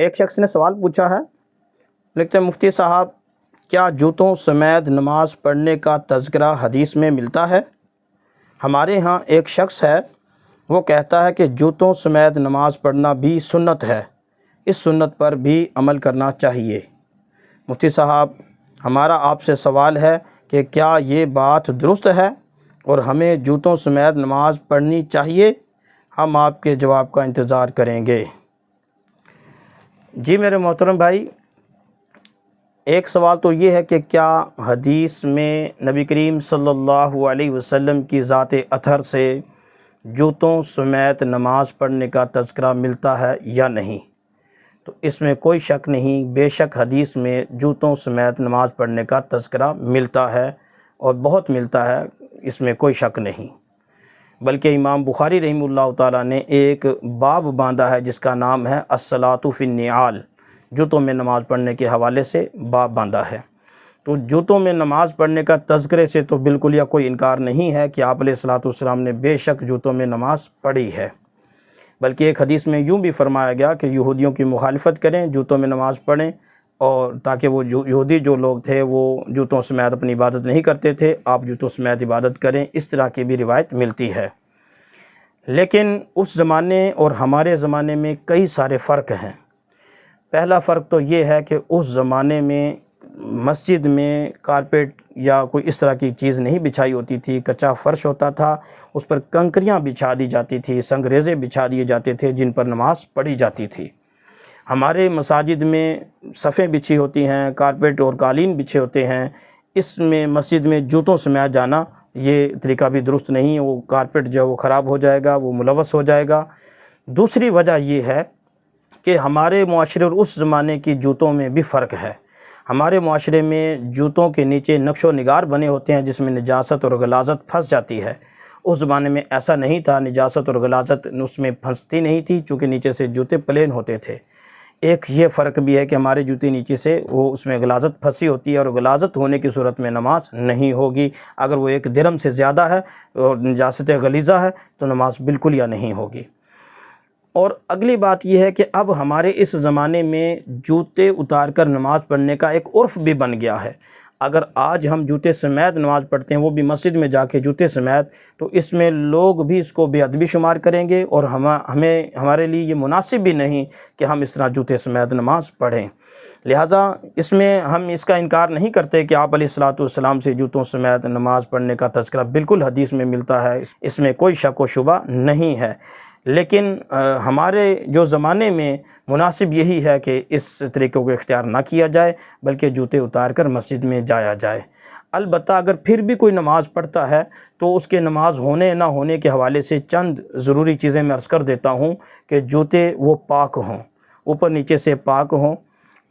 ایک شخص نے سوال پوچھا ہے، لکھتے ہیں مفتی صاحب کیا جوتوں سمیت نماز پڑھنے کا تذکرہ حدیث میں ملتا ہے؟ ہمارے ہاں ایک شخص ہے وہ کہتا ہے کہ جوتوں سمیت نماز پڑھنا بھی سنت ہے، اس سنت پر بھی عمل کرنا چاہیے۔ مفتی صاحب ہمارا آپ سے سوال ہے کہ کیا یہ بات درست ہے اور ہمیں جوتوں سمیت نماز پڑھنی چاہیے؟ ہم آپ کے جواب کا انتظار کریں گے۔ جی میرے محترم بھائی، ایک سوال تو یہ ہے کہ کیا حدیث میں نبی کریم صلی اللہ علیہ وسلم کی ذات اطہر سے جوتوں سمیت نماز پڑھنے کا تذکرہ ملتا ہے یا نہیں؟ تو اس میں کوئی شک نہیں، بے شک حدیث میں جوتوں سمیت نماز پڑھنے کا تذکرہ ملتا ہے اور بہت ملتا ہے، اس میں کوئی شک نہیں۔ بلکہ امام بخاری رحمہ اللہ تعالیٰ نے ایک باب باندھا ہے جس کا نام ہے الصلاۃ فی النعال، جوتوں میں نماز پڑھنے کے حوالے سے باب باندھا ہے۔ تو جوتوں میں نماز پڑھنے کا تذکرے سے تو بالکل یا کوئی انکار نہیں ہے کہ آپ علیہ الصلاۃ والسلام نے بے شک جوتوں میں نماز پڑھی ہے۔ بلکہ ایک حدیث میں یوں بھی فرمایا گیا کہ یہودیوں کی مخالفت کریں، جوتوں میں نماز پڑھیں، اور تاکہ وہ یہودی جو لوگ تھے وہ جوتوں سمیت اپنی عبادت نہیں کرتے تھے، آپ جوتوں سمیت عبادت کریں، اس طرح کی بھی روایت ملتی ہے۔ لیکن اس زمانے اور ہمارے زمانے میں کئی سارے فرق ہیں۔ پہلا فرق تو یہ ہے کہ اس زمانے میں مسجد میں کارپیٹ یا کوئی اس طرح کی چیز نہیں بچھائی ہوتی تھی، کچا فرش ہوتا تھا، اس پر کنکریاں بچھا دی جاتی تھی، سنگریزے بچھا دیے جاتے تھے جن پر نماز پڑھی جاتی تھی۔ ہمارے مساجد میں صفیں بچھی ہوتی ہیں، کارپیٹ اور قالین بچھے ہوتے ہیں، اس میں مسجد میں جوتوں سمیت جانا یہ طریقہ بھی درست نہیں ہے، وہ کارپیٹ جو ہے وہ خراب ہو جائے گا، وہ ملوث ہو جائے گا۔ دوسری وجہ یہ ہے کہ ہمارے معاشرے اور اس زمانے کی جوتوں میں بھی فرق ہے۔ ہمارے معاشرے میں جوتوں کے نیچے نقش و نگار بنے ہوتے ہیں جس میں نجاست اور غلاظت پھنس جاتی ہے۔ اس زمانے میں ایسا نہیں تھا، نجاست اور غلاظت اس میں پھنستی نہیں تھی چونکہ نیچے سے جوتے پلین ہوتے تھے۔ ایک یہ فرق بھی ہے کہ ہمارے جوتے نیچے سے وہ اس میں غلاظت پھنسی ہوتی ہے، اور غلاظت ہونے کی صورت میں نماز نہیں ہوگی۔ اگر وہ 1 درہم سے زیادہ ہے اور نجاست غلیظہ ہے تو نماز بالکل یا نہیں ہوگی۔ اور اگلی بات یہ ہے کہ اب ہمارے اس زمانے میں جوتے اتار کر نماز پڑھنے کا ایک عرف بھی بن گیا ہے۔ اگر آج ہم جوتے سمیت نماز پڑھتے ہیں، وہ بھی مسجد میں جا کے جوتے سمیت، تو اس میں لوگ بھی اس کو بے ادبی شمار کریں گے، اور ہمارے لیے یہ مناسب بھی نہیں کہ ہم اس طرح جوتے سمیت نماز پڑھیں۔ لہٰذا اس میں ہم اس کا انکار نہیں کرتے کہ آپ علیہ الصلاۃ والسلام سے جوتوں سمیت نماز پڑھنے کا تذکرہ بالکل حدیث میں ملتا ہے، اس میں کوئی شک و شبہ نہیں ہے۔ لیکن ہمارے جو زمانے میں مناسب یہی ہے کہ اس طریقے کو اختیار نہ کیا جائے، بلکہ جوتے اتار کر مسجد میں جایا جائے۔ البتہ اگر پھر بھی کوئی نماز پڑھتا ہے تو اس کے نماز ہونے نہ ہونے کے حوالے سے چند ضروری چیزیں میں عرض کر دیتا ہوں کہ جوتے وہ پاک ہوں، اوپر نیچے سے پاک ہوں،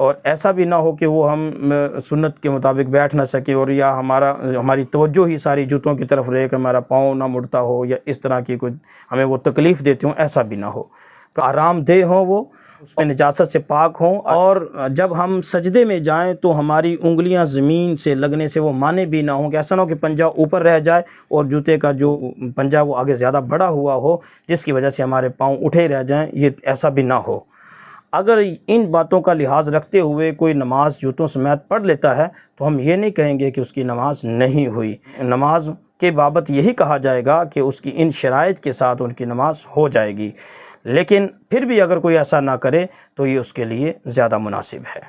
اور ایسا بھی نہ ہو کہ وہ ہم سنت کے مطابق بیٹھ نہ سکیں، اور یا ہماری توجہ ہی ساری جوتوں کی طرف رہے کہ ہمارا پاؤں نہ مڑتا ہو یا اس طرح کی کوئی ہمیں وہ تکلیف دیتے ہوں، ایسا بھی نہ ہو۔ تو آرام دہ ہوں، وہ اس میں نجاست سے پاک ہوں، اور جب ہم سجدے میں جائیں تو ہماری انگلیاں زمین سے لگنے سے وہ مانے بھی نہ ہوں، کہ ایسا نہ ہو کہ پنجہ اوپر رہ جائے اور جوتے کا جو پنجہ وہ آگے زیادہ بڑا ہوا ہو جس کی وجہ سے ہمارے پاؤں اٹھے رہ جائیں، یہ ایسا بھی نہ ہو۔ اگر ان باتوں کا لحاظ رکھتے ہوئے کوئی نماز جوتوں سمیت پڑھ لیتا ہے تو ہم یہ نہیں کہیں گے کہ اس کی نماز نہیں ہوئی۔ نماز کے بابت یہی کہا جائے گا کہ اس کی ان شرائط کے ساتھ ان کی نماز ہو جائے گی، لیکن پھر بھی اگر کوئی ایسا نہ کرے تو یہ اس کے لیے زیادہ مناسب ہے۔